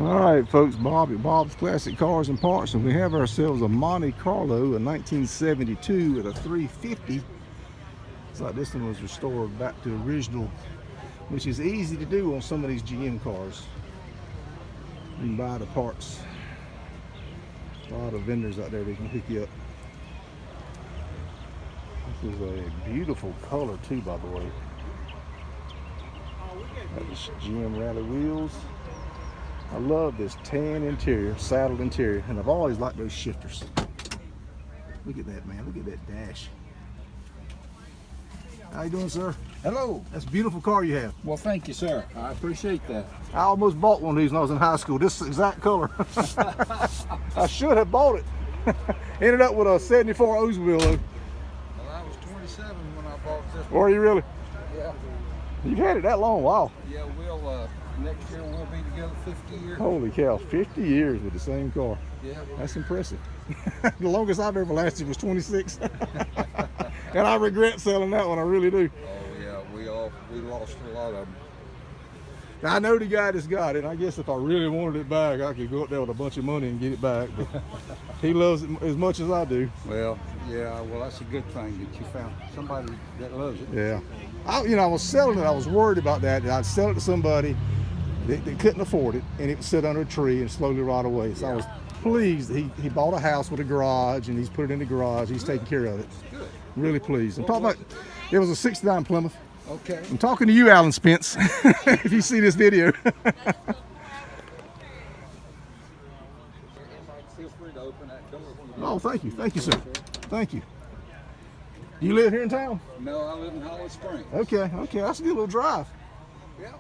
All right, folks, Bob at Bob's Classic Cars and Parts, and we have ourselves a Monte Carlo, a 1972 with a 350. It's like this one was restored back to original, which is easy to do on some of these GM cars. You can buy the parts. A lot of vendors out there that can hook you up. This is a beautiful color too, by the way. Got this GM rally wheels. I love this tan interior, saddled interior, and I've always liked those shifters. Look at that, man. Look at that dash. How you doing, sir? Hello. That's a beautiful car you have. Well, thank you, sir. I appreciate that. I almost bought one of these when I was in high school, this exact color. I should have bought it. Ended up with a 74 Youngsville. Well, I was 27 when I bought this one. Were you really? Yeah. You've had it that long, wow. Yeah, next year we'll be together 50 years. Holy cow, 50 years with the same car. Yeah. That's impressive. The longest I've ever lasted was 26. And I regret selling that one, I really do. Oh yeah, we lost a lot of them. Now, I know the guy that's got it. I guess if I really wanted it back, I could go up there with a bunch of money and get it back. But he loves it as much as I do. Well, yeah, well that's a good thing that you found somebody that loves it. Yeah. I was selling it. I was worried about that. I'd sell it to somebody that couldn't afford it, and it would sit under a tree and slowly rot away. So yeah. I was pleased. He bought a house with a garage, and he's put it in the garage. He's taking care of it. Good. Really pleased. I'm talking about, it was a 69 Plymouth. Okay. I'm talking to you, Alan Spence, if you see this video. Feel free to open that door. Oh, thank you. Thank you, sir. Thank you. Do you live here in town? No, I live in Holly Springs. Okay. That's a good little drive. Yeah.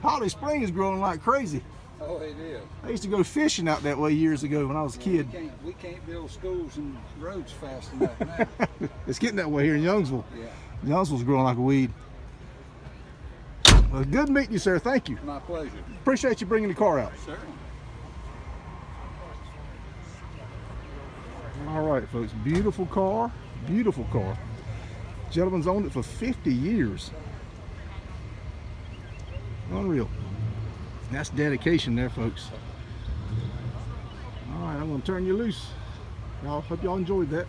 Holly Springs is growing like crazy. Oh, it is. I used to go fishing out that way years ago when I was a kid. We can't build schools and roads fast enough now. It's getting that way here in Youngsville. Yeah. Youngsville's growing like a weed. Well, good meeting you, sir. Thank you. My pleasure. Appreciate you bringing the car out. Certainly. All right, folks. Beautiful car. Beautiful car. Gentleman's owned it for 50 years. Unreal. That's dedication there, folks. All right, I'm going to turn you loose. I hope y'all enjoyed that.